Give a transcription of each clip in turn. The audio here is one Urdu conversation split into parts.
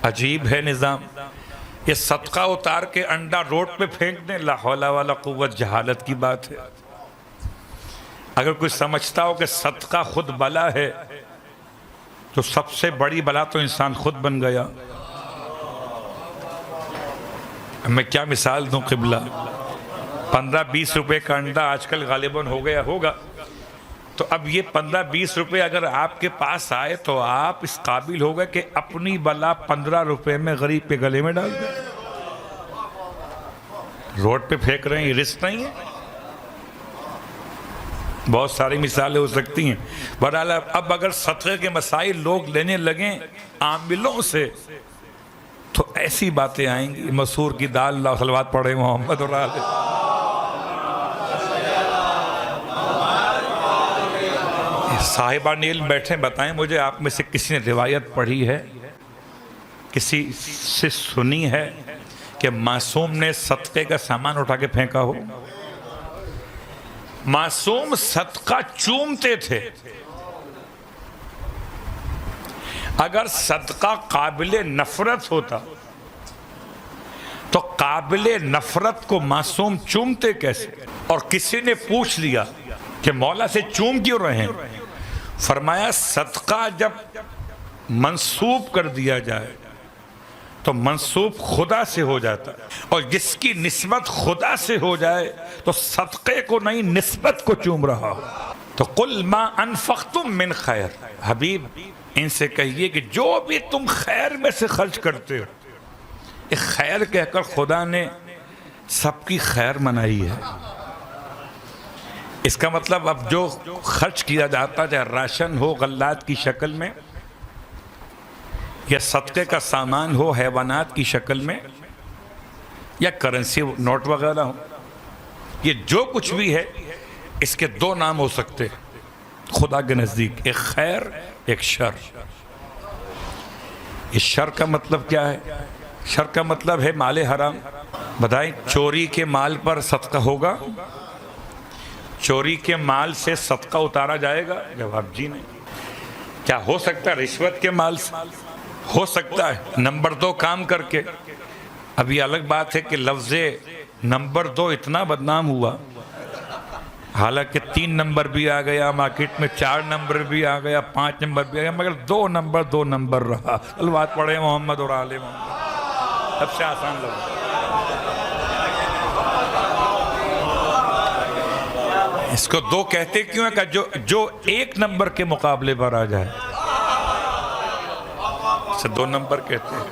عجیب ہے نظام. یہ صدقہ اتار کے انڈا روڈ پہ پھینک دیں، لا حول ولا قوت، جہالت کی بات ہے. اگر کوئی سمجھتا ہو کہ صدقہ خود بلا ہے تو سب سے بڑی بلا تو انسان خود بن گیا. میں کیا مثال دوں قبلہ، 15-20 روپے کا انڈا آج کل غالباً ہو گیا ہوگا. تو اب یہ 15-20 روپے اگر آپ کے پاس آئے تو آپ اس قابل ہو گئے کہ اپنی بلا 15 روپے میں غریب کے گلے میں ڈال دیں. روڈ پہ پھینک رہے ہیں، یہ رزق نہیں ہے. بہت ساری مثالیں ہو سکتی ہیں. بہرحال اب اگر صدقے کے مسائل لوگ لینے لگیں عاملوں سے تو ایسی باتیں آئیں گی. مسور کی دال، اللہ صلوات پڑھے محمد اور آلہ. صاحبان علم بیٹھے، بتائیں مجھے آپ میں سے کسی نے روایت پڑھی ہے، کسی سے سنی ہے کہ معصوم نے صدقے کا سامان اٹھا کے پھینکا ہو؟ معصوم صدقہ چومتے تھے. اگر صدقہ قابل نفرت ہوتا تو قابل نفرت کو معصوم چومتے کیسے؟ اور کسی نے پوچھ لیا کہ مولا سے چوم کیوں رہے ہیں؟ فرمایا صدقہ جب منسوب کر دیا جائے تو منسوب خدا سے ہو جاتا ہے، اور جس کی نسبت خدا سے ہو جائے تو صدقے کو نہیں نسبت کو چوم رہا ہو. تو قل ما انفقتم من خیر، حبیب ان سے کہیے کہ جو بھی تم خیر میں سے خرچ کرتے ہو، ایک خیر کہہ کر خدا نے سب کی خیر منائی ہے. اس کا مطلب اب جو خرچ کیا جاتا ہے، چاہے راشن ہو غلات کی شکل میں، یا صدقے کا سامان ہو حیوانات کی شکل میں، یا کرنسی نوٹ وغیرہ ہو، یہ جو کچھ بھی ہے اس کے دو نام ہو سکتے خدا کے نزدیک، ایک خیر ایک شر. یہ شر کا مطلب کیا ہے؟ شر کا مطلب ہے مال حرام. بتائیں چوری کے مال پر صدقہ ہوگا؟ چوری کے مال سے صدقہ اتارا جائے گا؟ جواب جی نہیں. کیا ہو سکتا ہے رشوت کے مال سے؟ ہو سکتا ہے نمبر 2 کام کر کے. اب یہ الگ بات ہے کہ لفظ نمبر 2 اتنا بدنام ہوا، حالانکہ 3 نمبر بھی آ گیا مارکیٹ میں، 4 نمبر بھی آ گیا، 5 نمبر بھی آ گیا، مگر 2 نمبر رہا. صلوات پڑھے محمد اور آل محمد. سب سے آسان لفظ. اس کو 2 کہتے کیوں ہیں کہ جو 1 نمبر کے مقابلے پر آ جائے اسے 2 نمبر کہتے ہیں.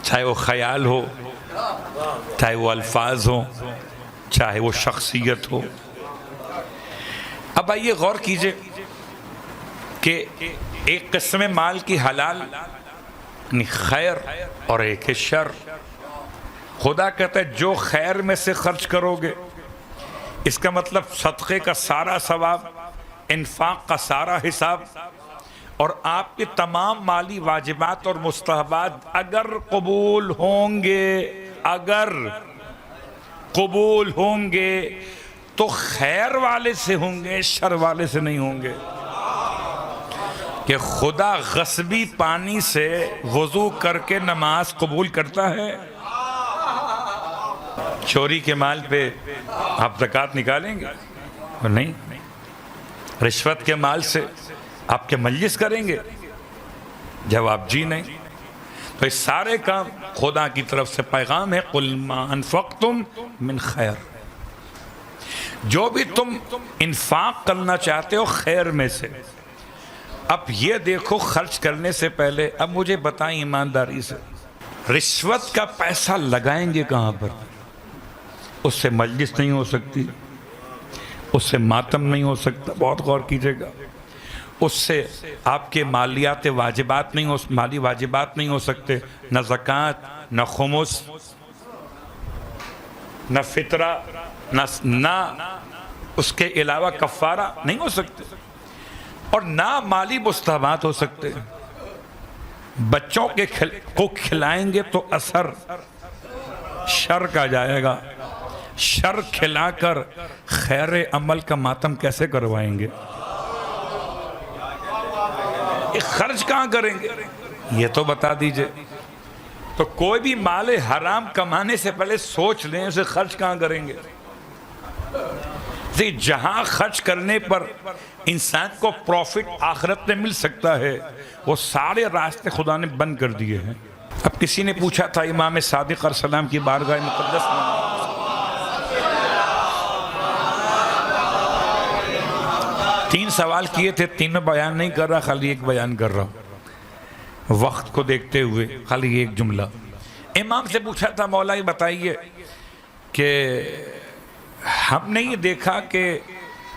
چاہے وہ خیال ہو، چاہے وہ الفاظ ہو، چاہے وہ شخصیت ہو. اب آئیے غور کیجئے کہ ایک قسم مال کی حلال یعنی خیر اور ایک ہے شر. خدا کہتا ہے جو خیر میں سے خرچ کرو گے، اس کا مطلب صدقے کا سارا ثواب، انفاق کا سارا حساب، اور آپ کے تمام مالی واجبات اور مستحبات اگر قبول ہوں گے تو خیر والے سے ہوں گے، شر والے سے نہیں ہوں گے. کہ خدا غصبی پانی سے وضو کر کے نماز قبول کرتا ہے؟ چوری کے مال پہ آپ زکوٰۃ نکالیں گے؟ نہیں. رشوت کے مال سے آپ کے مجلس کریں گے؟ جواب جی نہیں. تو یہ سارے کام خدا کی طرف سے پیغام ہے، قل ما انفقتم من خیر. جو بھی تم انفاق کرنا چاہتے ہو خیر میں سے. اب یہ دیکھو خرچ کرنے سے پہلے اب مجھے بتائیں ایمانداری سے، رشوت کا پیسہ لگائیں گے کہاں پر؟ اس سے مجلس نہیں ہو سکتی، اس سے ماتم نہیں ہو سکتا. بہت غور کیجئے گا. اس سے آپ کے مالی واجبات نہیں ہو سکتے، نہ زکوٰۃ، نہ خمس، نہ فطرہ، نہ اس کے علاوہ کفارہ نہیں ہو سکتے، اور نہ مالی مستحبات ہو سکتے. بچوں کو کھلائیں گے تو اثر شر کا جائے گا. شر کھلا کر خیر عمل کا ماتم کیسے کروائیں گے؟ خرچ کہاں کریں گے؟ یہ تو بتا دیجئے. تو کوئی بھی مال حرام کمانے سے پہلے سوچ لیں اسے خرچ کہاں کریں گے. جہاں خرچ کرنے پر انسان کو پروفٹ آخرت میں مل سکتا ہے وہ سارے راستے خدا نے بند کر دیے ہیں. اب کسی نے پوچھا تھا امام صادق علیہ السلام کی بارگاہ مقدس میں، تین سوال کیے تھے، تینوں بیان نہیں کر رہا، خالی ایک بیان کر رہا ہوں وقت کو دیکھتے ہوئے، خالی ایک جملہ. امام سے پوچھا تھا مولا یہ بتائیے کہ ہم نے یہ دیکھا کہ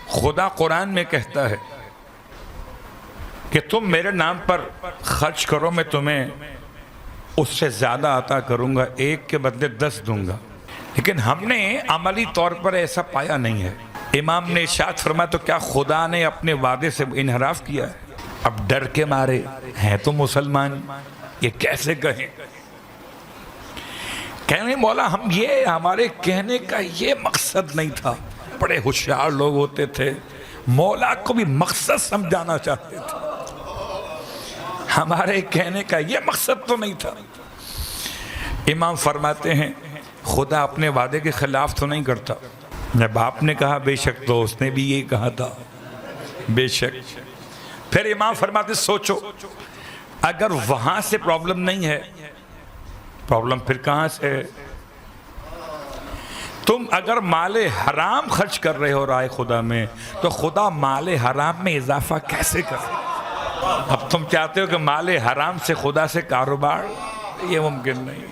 خدا قرآن میں کہتا ہے کہ تم میرے نام پر خرچ کرو میں تمہیں اس سے زیادہ عطا کروں گا، ایک کے بدلے 10 دوں گا، لیکن ہم نے عملی طور پر ایسا پایا نہیں ہے. امام نے ارشاد فرمایا تو کیا خدا نے اپنے وعدے سے انحراف کیا ہے؟ اب ڈر کے مارے ہیں تو مسلمان، یہ کیسے کہیں؟ کہنے مولا ہم یہ ہمارے کہنے کا یہ مقصد نہیں تھا. بڑے ہوشیار لوگ ہوتے تھے، مولا کو بھی مقصد سمجھانا چاہتے تھے. ہمارے کہنے کا یہ مقصد تو نہیں تھا. امام فرماتے ہیں خدا اپنے وعدے کے خلاف تو نہیں کرتا. جب آپ نے کہا بے شک تو اس نے بھی یہ کہا تھا بے شک. پھر امام فرماتے سوچو اگر وہاں سے پرابلم نہیں ہے، پرابلم پھر کہاں سے ہے؟ تم اگر مال حرام خرچ کر رہے ہو راہ خدا میں تو خدا مال حرام میں اضافہ کیسے کرے؟ اب تم چاہتے ہو کہ مال حرام سے خدا سے کاروبار، یہ ممکن نہیں.